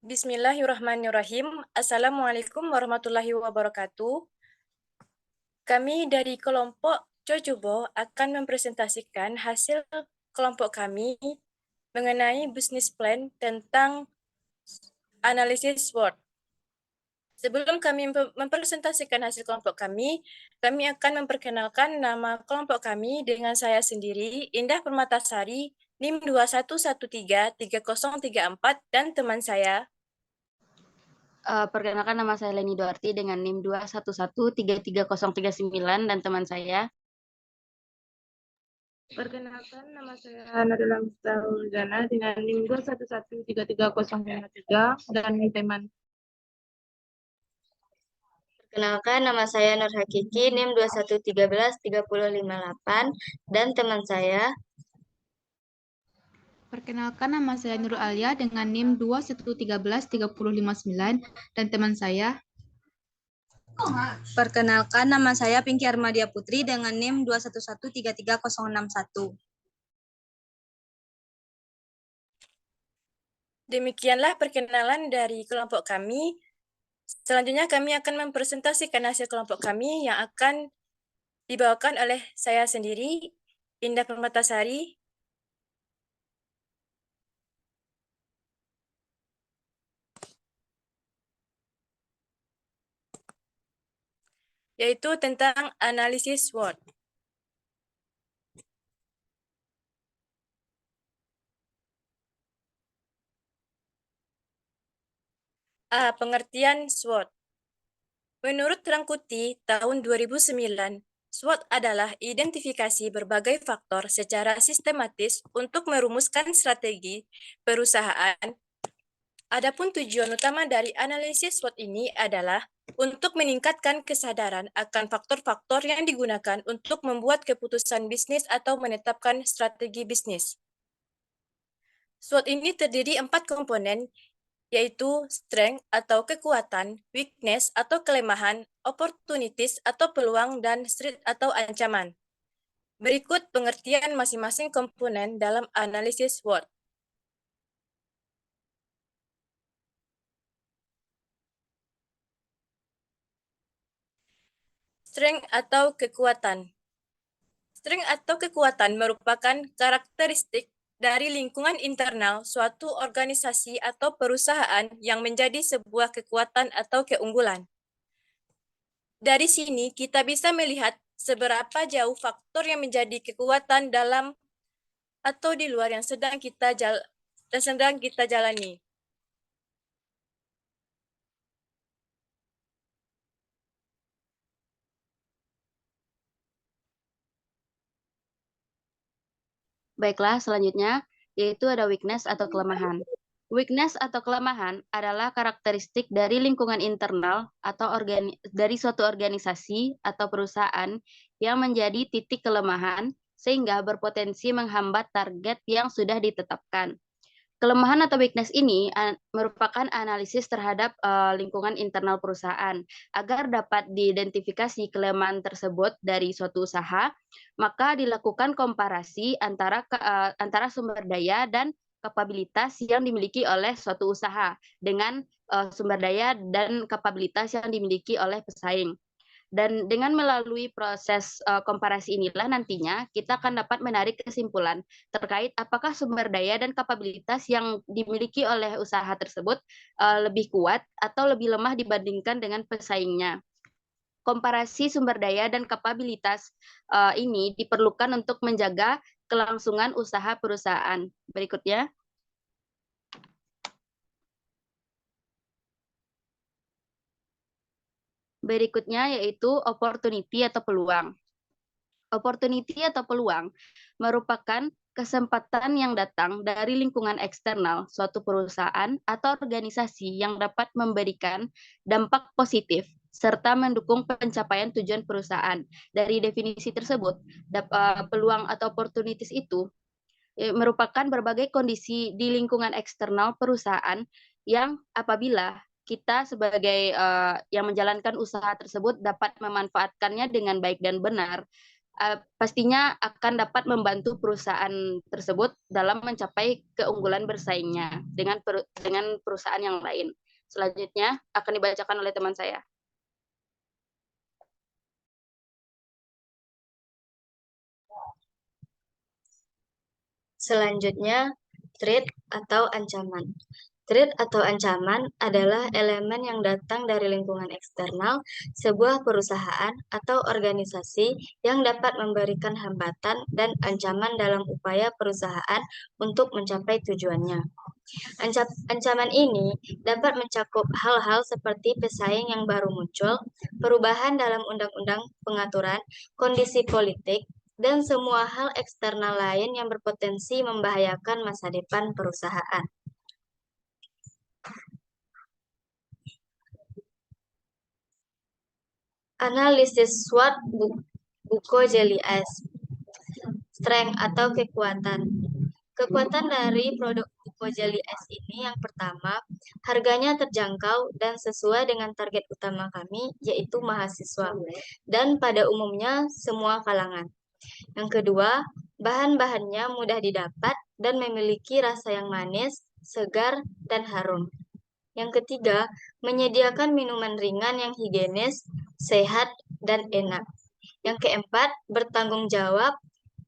Bismillahirrahmanirrahim. Assalamualaikum warahmatullahi wabarakatuh. Kami dari kelompok Cocobo akan mempresentasikan hasil kelompok kami mengenai business plan tentang analisis SWOT. Sebelum kami mempresentasikan hasil kelompok kami akan memperkenalkan nama kelompok kami dengan saya sendiri, Indah Permatasari, NIM 21133034, dan teman saya. Perkenalkan, nama saya Leni Duarti dengan NIM 211333039 dan teman saya. Perkenalkan, nama saya Nadila Mustahuljana dengan NIM 211333053 dan teman. Perkenalkan, nama saya Nur Hakiki, NIM 21133058 dan teman saya. Perkenalkan, nama saya Nurul Alia dengan NIM 2113059 dan teman saya. Perkenalkan, nama saya Pinky Armadia Putri dengan NIM 211333061. Demikianlah perkenalan dari kelompok kami. Selanjutnya kami akan mempresentasikan hasil kelompok kami yang akan dibawakan oleh saya sendiri, Indah Permatasari. Yaitu tentang analisis SWOT. Pengertian SWOT. Menurut Rangkuti tahun 2009, SWOT adalah identifikasi berbagai faktor secara sistematis untuk merumuskan strategi perusahaan. Adapun tujuan utama dari analisis SWOT ini adalah untuk meningkatkan kesadaran akan faktor-faktor yang digunakan untuk membuat keputusan bisnis atau menetapkan strategi bisnis. SWOT ini terdiri 4 komponen, yaitu strength atau kekuatan, weakness atau kelemahan, opportunities atau peluang, dan threat atau ancaman. Berikut pengertian masing-masing komponen dalam analisis SWOT. Strength atau kekuatan. Strength atau kekuatan merupakan karakteristik dari lingkungan internal suatu organisasi atau perusahaan yang menjadi sebuah kekuatan atau keunggulan. Dari sini kita bisa melihat seberapa jauh faktor yang menjadi kekuatan dalam atau di luar yang sedang kita jalani. Baiklah, selanjutnya yaitu ada weakness atau kelemahan. Weakness atau kelemahan adalah karakteristik dari lingkungan internal atau dari suatu organisasi atau perusahaan yang menjadi titik kelemahan sehingga berpotensi menghambat target yang sudah ditetapkan. Kelemahan atau weakness ini merupakan analisis terhadap lingkungan internal perusahaan. Agar dapat diidentifikasi kelemahan tersebut dari suatu usaha, maka dilakukan komparasi antara sumber daya dan kapabilitas yang dimiliki oleh suatu usaha dengan sumber daya dan kapabilitas yang dimiliki oleh pesaing. Dan dengan melalui proses komparasi inilah nantinya kita akan dapat menarik kesimpulan terkait apakah sumber daya dan kapabilitas yang dimiliki oleh usaha tersebut lebih kuat atau lebih lemah dibandingkan dengan pesaingnya. Komparasi sumber daya dan kapabilitas ini diperlukan untuk menjaga kelangsungan usaha perusahaan. Berikutnya. Berikutnya yaitu opportunity atau peluang. Opportunity atau peluang merupakan kesempatan yang datang dari lingkungan eksternal suatu perusahaan atau organisasi yang dapat memberikan dampak positif serta mendukung pencapaian tujuan perusahaan. Dari definisi tersebut, peluang atau opportunities itu merupakan berbagai kondisi di lingkungan eksternal perusahaan yang apabila kita sebagai yang menjalankan usaha tersebut dapat memanfaatkannya dengan baik dan benar, pastinya akan dapat membantu perusahaan tersebut dalam mencapai keunggulan bersaingnya dengan perusahaan yang lain. Selanjutnya akan dibacakan oleh teman saya. Selanjutnya, threat atau ancaman. Threat atau ancaman adalah elemen yang datang dari lingkungan eksternal sebuah perusahaan atau organisasi yang dapat memberikan hambatan dan ancaman dalam upaya perusahaan untuk mencapai tujuannya. Ancaman ini dapat mencakup hal-hal seperti pesaing yang baru muncul, perubahan dalam undang-undang pengaturan, kondisi politik, dan semua hal eksternal lain yang berpotensi membahayakan masa depan perusahaan. Analisis SWOT Buko Jelly Ice. Strength atau kekuatan. Kekuatan dari produk Buko Jelly Ice ini yang pertama, harganya terjangkau dan sesuai dengan target utama kami, yaitu mahasiswa, dan pada umumnya semua kalangan. Yang kedua, bahan-bahannya mudah didapat dan memiliki rasa yang manis, segar, dan harum. Yang ketiga, menyediakan minuman ringan yang higienis, sehat, dan enak. Yang keempat, bertanggung jawab,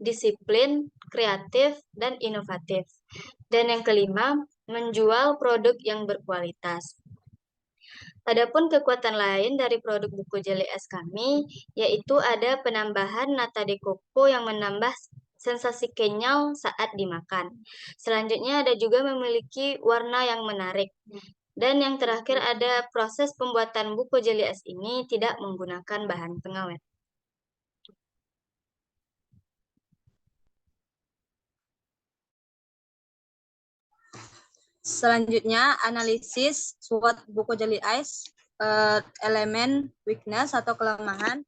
disiplin, kreatif, dan inovatif. Dan yang kelima, menjual produk yang berkualitas. Adapun kekuatan lain dari produk buku Jelly es kami, yaitu ada penambahan nata de coco yang menambah sensasi kenyal saat dimakan. Selanjutnya ada juga memiliki warna yang menarik. Dan yang terakhir ada proses pembuatan buko jelly es ini tidak menggunakan bahan pengawet. Selanjutnya, analisis SWOT buku jelly ice, elemen weakness atau kelemahan.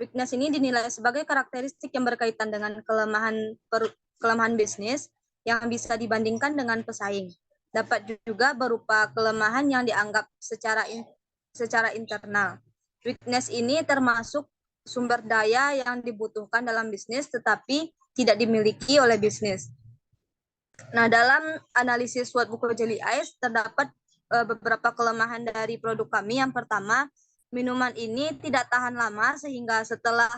Weakness ini dinilai sebagai karakteristik yang berkaitan dengan kelemahan bisnis yang bisa dibandingkan dengan pesaing. Dapat juga berupa kelemahan yang dianggap secara internal. Weakness ini termasuk sumber daya yang dibutuhkan dalam bisnis tetapi tidak dimiliki oleh bisnis. Nah, dalam analisis SWOT buku Jelly Ice terdapat beberapa kelemahan dari produk kami. Yang pertama, minuman ini tidak tahan lama sehingga setelah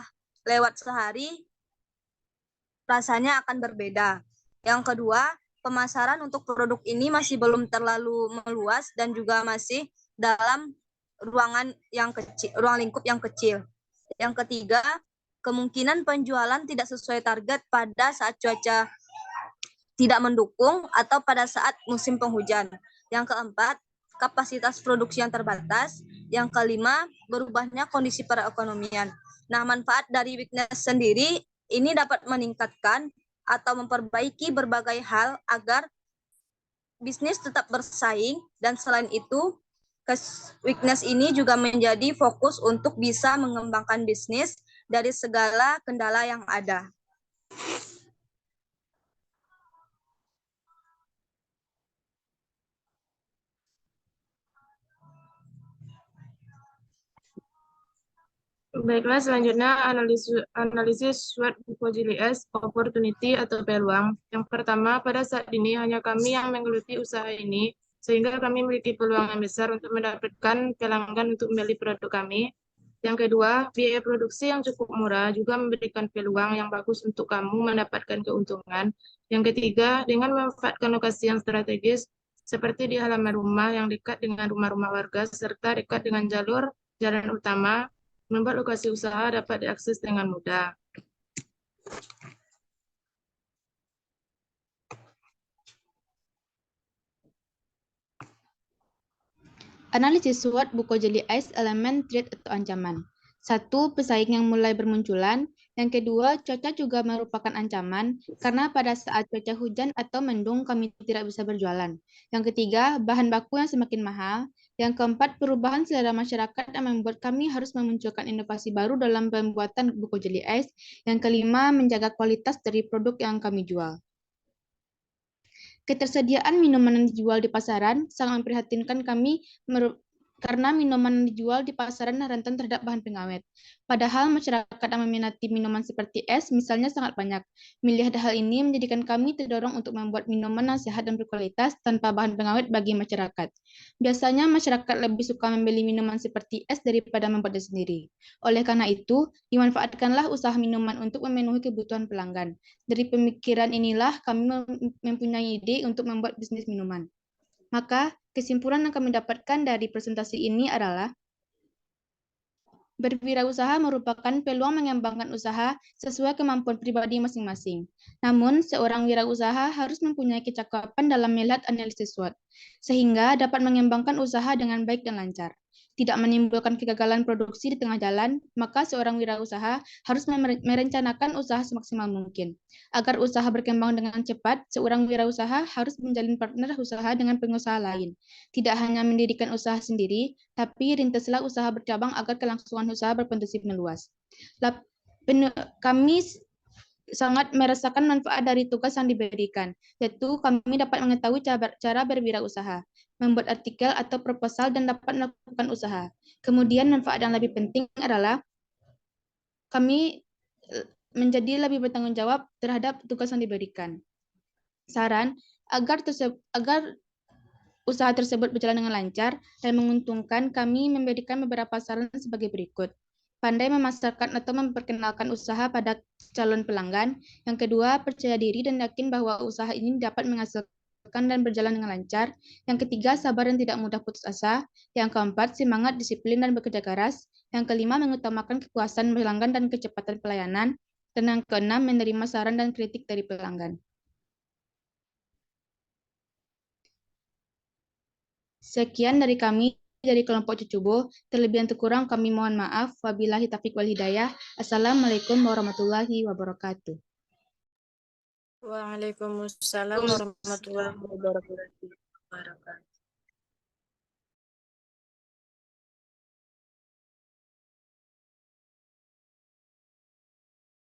lewat sehari rasanya akan berbeda. Yang kedua, pemasaran untuk produk ini masih belum terlalu meluas dan juga masih dalam ruang lingkup yang kecil. Yang ketiga, kemungkinan penjualan tidak sesuai target pada saat cuaca tidak mendukung atau pada saat musim penghujan. Yang keempat, kapasitas produksi yang terbatas. Yang kelima, berubahnya kondisi perekonomian. Nah, manfaat dari weakness sendiri ini dapat meningkatkan atau memperbaiki berbagai hal agar bisnis tetap bersaing, dan selain itu, weakness ini juga menjadi fokus untuk bisa mengembangkan bisnis dari segala kendala yang ada. Baiklah, selanjutnya analisis SWOT buku Jelly es, opportunity atau peluang. Yang pertama, pada saat ini hanya kami yang menggeluti usaha ini, sehingga kami memiliki peluang yang besar untuk mendapatkan pelanggan untuk membeli produk kami. Yang kedua, biaya produksi yang cukup murah juga memberikan peluang yang bagus untuk kamu mendapatkan keuntungan. Yang ketiga, dengan memanfaatkan lokasi yang strategis, seperti di halaman rumah yang dekat dengan rumah-rumah warga, serta dekat dengan jalan utama, membuat lokasi usaha dapat diakses dengan mudah. Analisis SWOT buku Jelly Ice, elemen, threat atau ancaman. 1. Pesaing yang mulai bermunculan. Yang kedua, cuaca juga merupakan ancaman karena pada saat cuaca hujan atau mendung kami tidak bisa berjualan. Yang ketiga, bahan baku yang semakin mahal. Yang keempat, perubahan selera masyarakat yang membuat kami harus memunculkan inovasi baru dalam pembuatan buku Jelly Ice. Yang kelima, menjaga kualitas dari produk yang kami jual. Ketersediaan minuman yang dijual di pasaran sangat memprihatinkan kami karena minuman yang dijual di pasaran rentan terhadap bahan pengawet. Padahal masyarakat yang meminati minuman seperti es misalnya sangat banyak. Melihat hal ini menjadikan kami terdorong untuk membuat minuman yang sehat dan berkualitas tanpa bahan pengawet bagi masyarakat. Biasanya masyarakat lebih suka membeli minuman seperti es daripada membuatnya sendiri. Oleh karena itu, dimanfaatkanlah usaha minuman untuk memenuhi kebutuhan pelanggan. Dari pemikiran inilah kami mempunyai ide untuk membuat bisnis minuman. Maka, kesimpulan yang kami dapatkan dari presentasi ini adalah berwirausaha merupakan peluang mengembangkan usaha sesuai kemampuan pribadi masing-masing. Namun, seorang wirausaha harus mempunyai kecakapan dalam melihat analisis SWOT, sehingga dapat mengembangkan usaha dengan baik dan lancar. Tidak menimbulkan kegagalan produksi di tengah jalan, maka seorang wirausaha harus merencanakan usaha semaksimal mungkin. Agar usaha berkembang dengan cepat, seorang wirausaha harus menjalin partner usaha dengan pengusaha lain. Tidak hanya mendirikan usaha sendiri, tapi rintislah usaha bercabang agar kelangsungan usaha berpotensi meluas. Kami sangat merasakan manfaat dari tugas yang diberikan, yaitu kami dapat mengetahui cara berwirausaha, membuat artikel atau proposal, dan dapat melakukan usaha. Kemudian manfaat yang lebih penting adalah kami menjadi lebih bertanggung jawab terhadap tugas yang diberikan. Saran, agar usaha tersebut berjalan dengan lancar dan menguntungkan, kami memberikan beberapa saran sebagai berikut. Pandai memasarkan atau memperkenalkan usaha pada calon pelanggan. Yang kedua, percaya diri dan yakin bahwa usaha ini dapat menghasilkan dan berjalan dengan lancar. Yang ketiga, sabar dan tidak mudah putus asa. Yang keempat, semangat, disiplin, dan bekerja keras. Yang kelima, mengutamakan kepuasan pelanggan dan kecepatan pelayanan. Dan yang keenam, menerima saran dan kritik dari pelanggan. Sekian dari kami dari kelompok Cucubo. Terlebih dan terkurang kami mohon maaf. Wabillahi taufiq wal hidayah. Assalamualaikum warahmatullahi wabarakatuh. Waalaikumsalam warahmatullahi wabarakatuh.